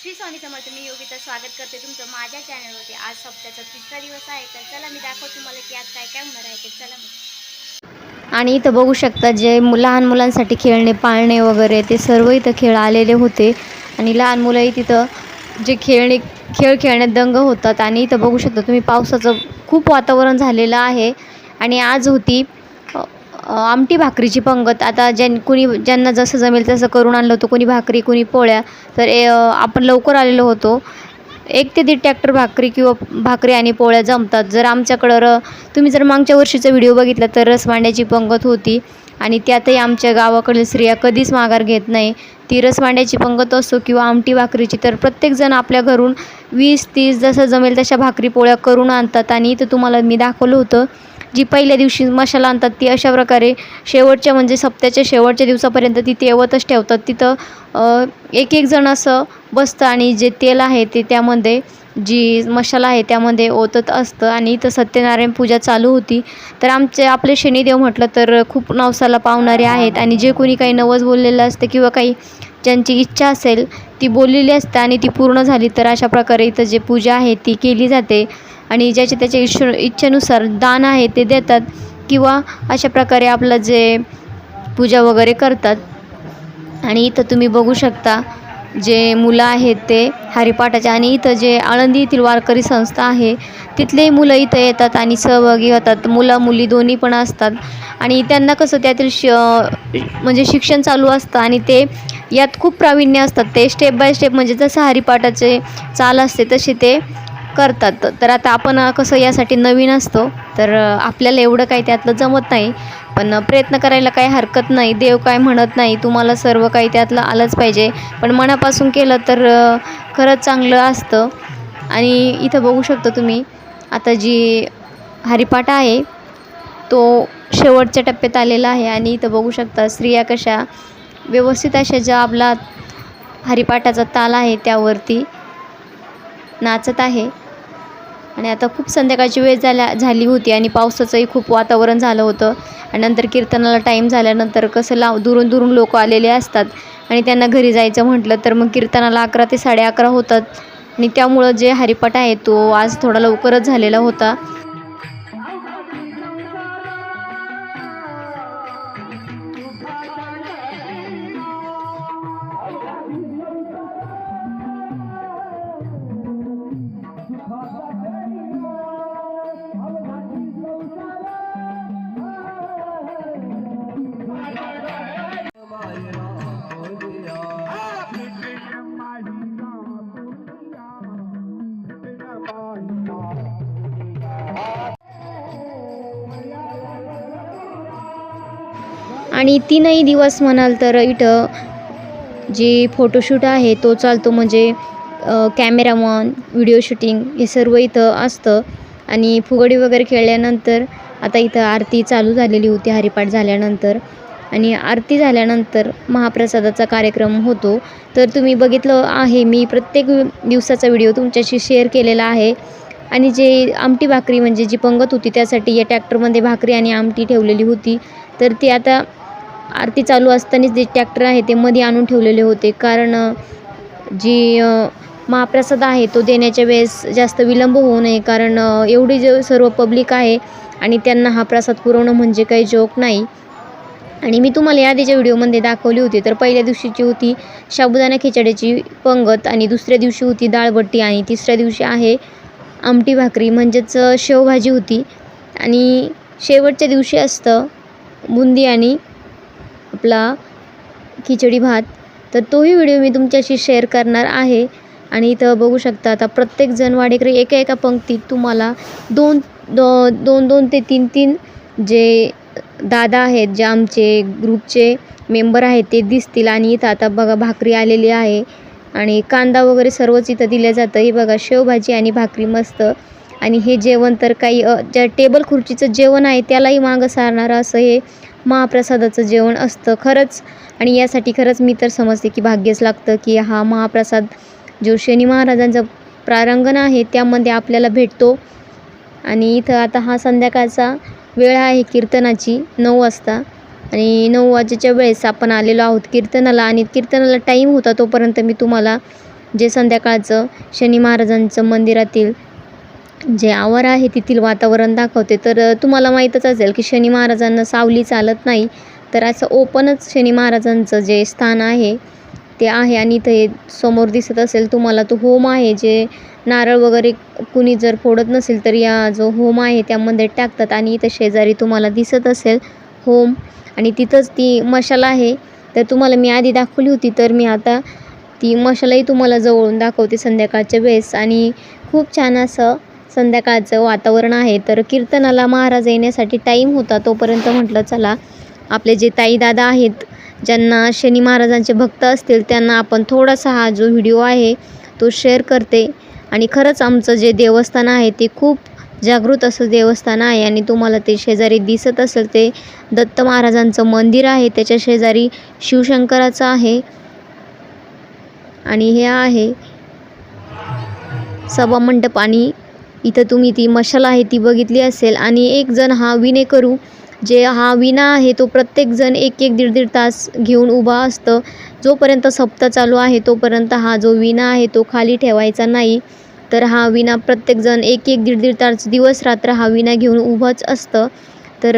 श्री स्वामी समर्थ. मी योगिता स्वागत करते तुमचं माझ्या चॅनलवरती. आज सप्त्याचा तिसरा दिवस आहे, तर चला मी दाखवते तुम्हाला की आज काय काय होणार आहे ते. चला मग. आणि इथं बघू शकता जे लहान मुलांसाठी खेळणे पाळणे वगैरे ते सर्व इथं खेळ आलेले होते. आणि लहान मुलंही तिथं जे खेळ खेळण्यात दंग होतात. आणि इथं बघू शकता तुम्ही पावसाचं खूप वातावरण झालेलं आहे. आणि आज होती आमटी भाकरीची पंगत. आता ज्यांना जसं जमेल तसं करून आणलं होतं, कोणी भाकरी कोणी पोळ्या. तर आपण लवकर आलेलो होतो. 1 ते 1.5 ट्रॅक्टर भाकरी किंवा भाकरी आणि पोळ्या जमतात. जर आमच्याकडं तुम्ही जर मागच्या वर्षीचा व्हिडिओ बघितला तर रसमांड्याची पंगत होती. आणि त्यातही आमच्या गावाकडील स्त्रिया कधीच माघार घेत नाही. ती रसमांड्याची पंगत असो किंवा आमटी भाकरीची, तर प्रत्येकजण आपल्या घरून 20-30 जसं जमेल तशा भाकरी पोळ्या करून आणतात. आणि इथं तुम्हाला मी दाखवलं होतं जी पहिल्या दिवशी मशाला आणतात ती अशा प्रकारे शेवटच्या म्हणजे सप्त्याच्या शेवटच्या दिवसापर्यंत ती तेवतच ठेवतात. तिथं एक जण असं बसतं आणि जे तेल आहे ते त्यामध्ये जी मशाला आहे त्यामध्ये ओतत असतं. आणि इथं सत्यनारायण पूजा चालू होती. तर आपले शनिदेव म्हटलं तर खूप नवसाला पावणारे आहेत. आणि जे कोणी काही नवस बोललेलं असतं किंवा काही ज्यांची इच्छा असेल ती बोललेली असते आणि ती पूर्ण झाली तर अशा प्रकारे इथं जे पूजा आहे ती केली जाते. आणि ज्याच्या त्याच्या इच्छेनुसार दान आहे ते देतात किंवा अशा प्रकारे आपलं जे पूजा वगैरे करतात. आणि इथं तुम्ही बघू शकता जे मुलं आहेत ते हरिपाठाच्या. आणि इथं जे आळंदी येथील वारकरी संस्था आहे तिथलेही मुलं इथं येतात आणि सहभागी होतात. मुलं मुली दोन्ही पण असतात. आणि त्यांना कसं त्यातील म्हणजे शिक्षण चालू असतं आणि ते यात खूप प्रावीण्य असतात. ते स्टेप बाय स्टेप म्हणजे जसं हरिपाठाचे चाल असते तसे ते करतात. तर आता आपण कसं यासाठी नवीन असतो तर आपल्याला एवढं काही त्यातलं जमत नाही, पण प्रयत्न करायला काही हरकत नाही. देव काय म्हणत नाही, तुम्हाला सर्व काही त्यातलं आलंच पाहिजे. पण मनापासून केलं तर खरंच चांगलं असतं. आणि इथं बघू शकता तुम्ही आता जी हरिपाठ आहे तो शेवटच्या टप्प्यात आलेला आहे. आणि इथं बघू शकता स्त्रिया कशा व्यवस्थित अशा ज्या आपला हरिपाठाचा ताल आहे त्यावरती नाचत आहे. आणि आता खूप संध्याकाळची वेळ झाली होती आणि पावसाचंही खूप वातावरण झालं होतं. आणि नंतर कीर्तनाला टाईम झाल्यानंतर कसं दुरून दुरून लोक आलेले असतात आणि त्यांना घरी जायचं म्हटलं तर मग कीर्तनाला 11 ते 11:30 होतात. आणि त्यामुळं जे हरिपाठ आहे तो आज थोडा लवकरच झालेला होता. आणि 3ही दिवस म्हणाल तर इथं जे फोटोशूट आहे तो चालतो. म्हणजे कॅमेरामन व्हिडिओ शूटिंग हे सर्व इथं असतं. आणि फुगडी वगैरे खेळल्यानंतर आता इथं आरती चालू झालेली होती हरिपाठ झाल्यानंतर. आणि आरती झाल्यानंतर महाप्रसादाचा कार्यक्रम होतो. तर तुम्ही बघितलं आहे मी प्रत्येक दिवसाचा व्हिडिओ तुमच्याशी शेअर केलेला आहे. आणि जे आमटी भाकरी म्हणजे जी पंगत होती त्यासाठी या ट्रॅक्टरमध्ये भाकरी आणि आमटी ठेवलेली होती. तर ती आता आरती चालू असतानाच जे ट्रॅक्टर आहे ते मध्ये आणून ठेवलेले होते. कारण जी महाप्रसाद आहे तो देण्याच्या वेळेस जास्त विलंब होऊ नये. कारण एवढी जे सर्व पब्लिक आहे आणि त्यांना हा प्रसाद पुरवणं म्हणजे काही जोक नाही. आणि मी तुम्हाला याआधीच्या व्हिडिओमध्ये दाखवली होती. तर पहिल्या दिवशीची होती साबुदाणा खिचड्याची पंगत आणि दुसऱ्या दिवशी होती डाळबट्टी आणि तिसऱ्या दिवशी आहे आमटी भाकरी म्हणजेच शेवभाजी होती. आणि शेवटच्या दिवशी असतं बुंदी आणि आपला खिचडी भात. तर तोही व्हिडिओ मी तुमच्याशी शेअर करणार आहे. आणि इथं बघू शकता आता प्रत्येकजण वाडेकरी एका पंक्तीत तुम्हाला दोन ते तीन जे दादा आहेत जे आमचे ग्रुपचे मेंबर आहेत ते दिसतील. आणि इथं आता बघा भाकरी आलेली आहे आणि कांदा वगैरे सर्वच इथं दिलं जातं. हे बघा शेवभाजी आणि भाकरी मस्त. आणि हे जेवण तर काही ज्या टेबल खुर्चीचं जेवण आहे त्यालाही मागं सारणारं असं हे महाप्रसादाचं जेवण असतं खरंच. आणि यासाठी खरंच मी तर समजते की भाग्यच लागतं की हा महाप्रसाद जो शनी महाराजांचं प्रांगण आहे त्यामध्ये आपल्याला भेटतो. आणि इथं आता हा संध्याकाळचा वेळ आहे कीर्तनाची 9 वाजता. आणि 9 वाजेच्या वेळेस आपण आलेलो आहोत कीर्तनाला. आणि कीर्तनाला टाईम होता तोपर्यंत मी तुम्हाला जे संध्याकाळचं शनी महाराजांचं मंदिरातील जे आवार आहे तेथील वातावरण दाखवते. तर तुम्हाला माहीतच असेल की शनी महाराजांना सावली चालत नाही, तर असं ओपनच शनी महाराजांचं जे स्थान आहे ते आहे. आणि इथे समोर दिसत असेल तुम्हाला तो होम आहे, जे नारळ वगैरे कुणी जर फोडत नसेल तर या जो होम आहे त्यामध्ये टाकतात. आणि इथं शेजारी तुम्हाला दिसत असेल होम, आणि तिथंच ती मशाल आहे. तर तुम्हाला मी आधी दाखवली होती, तर मी आता ती मशालही तुम्हाला जवळून दाखवते संध्याकाळच्या वेळेस. आणि खूप छान असं संध्याकाळचं वातावरण आहे. तर कीर्तनाला महाराज येण्यासाठी टाईम होता, तोपर्यंत म्हटलं चला आपले जे ताई दादा आहेत ज्यांना शनी महाराजांचे भक्त असतील त्यांना आपण थोडासा हा जो व्हिडिओ आहे तो शेअर करते. आणि खरंच आमचं जे देवस्थान आहे ते खूप जागृत असं देवस्थान आहे. आणि तुम्हाला ते शेजारी दिसत असेल ते दत्त महाराजांचं मंदिर आहे, त्याच्या शेजारी शिवशंकराचं आहे. आणि हे आहे सभामंडप. आणि इथं तुम्ही ती मशाल आहे ती बघितली असेल. आणि एक जण हा विणेकरू, जे हा विणा आहे तो प्रत्येकजण एक एक दीड तास घेऊन उभा असतं. जोपर्यंत सप्ताह चालू आहे तोपर्यंत हा जो विणा आहे तो खाली ठेवायचा नाही. तर हा विणा प्रत्येकजण एक एक दीड तास दिवस रात्र हा विणा घेऊन उभाच असतं. तर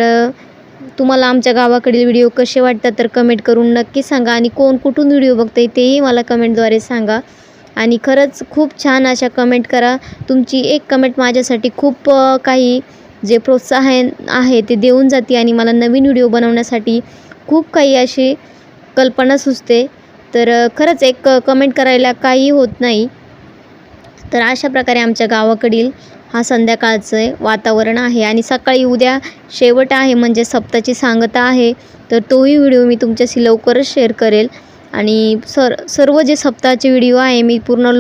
तुम्हाला आमच्या गावाकडील व्हिडिओ कसे वाटतात तर कमेंट करून नक्की सांगा. आणि कोण कुठून व्हिडिओ बघताय तेही मला कमेंटद्वारे सांगा. आणि खरंच खूप छान अशा कमेंट करा. तुमची एक कमेंट माझ्यासाठी खूप काही जे प्रोत्साहन आहे ते देऊन जाते आणि मला नवीन व्हिडिओ बनवण्यासाठी खूप काही अशी कल्पना सुचते. तर खरंच एक कमेंट करायला काही होत नाही. तर अशा प्रकारे आमच्या गावाकडील हा संध्याकाळचं वातावरण आहे. आणि सकाळी उद्या शेवट आहे, म्हणजे सप्ताची सांगता आहे. तर तोही व्हिडिओ मी तुमच्याशी लवकरच शेअर करेल. आणि सर्व जे सप्ताहाचे व्हिडिओ आहे मी पूर्ण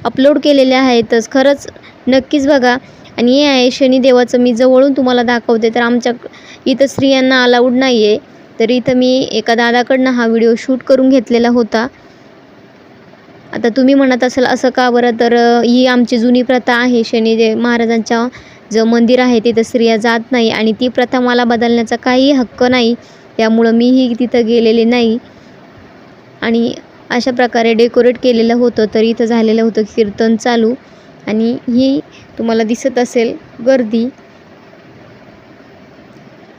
अपलोड केलेले आहेतच. खरंच नक्कीच बघा. आणि हे आहे शनिदेवाचं मी जवळून तुम्हाला दाखवते. तर आमच्या इथं स्त्रियांना अलाउड नाही आहे, तर इथं मी एका दादाकडनं हा व्हिडिओ शूट करून घेतलेला होता. आता तुम्ही म्हणत असाल असं का बरं, तर ही आमची जुनी प्रथा आहे. शनिदेव महाराजांच्या जे मंदिर आहे तिथं स्त्रिया जात नाही, आणि ती प्रथा मला बदलण्याचा काही हक्क नाही, त्यामुळं मीही तिथं गेलेले नाही. आणि अशा प्रकारे डेकोरेट केलेलं होतं. तर इथं झालेलं होतं कीर्तन चालू, आणि ही तुम्हाला दिसत असेल गर्दी.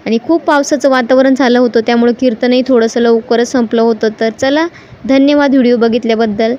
आणि खूप पावसाचं वातावरण झालं होतं, त्यामुळे कीर्तनही थोडंसं लवकरच संपलं होतं. तर चला, धन्यवाद व्हिडिओ बघितल्याबद्दल.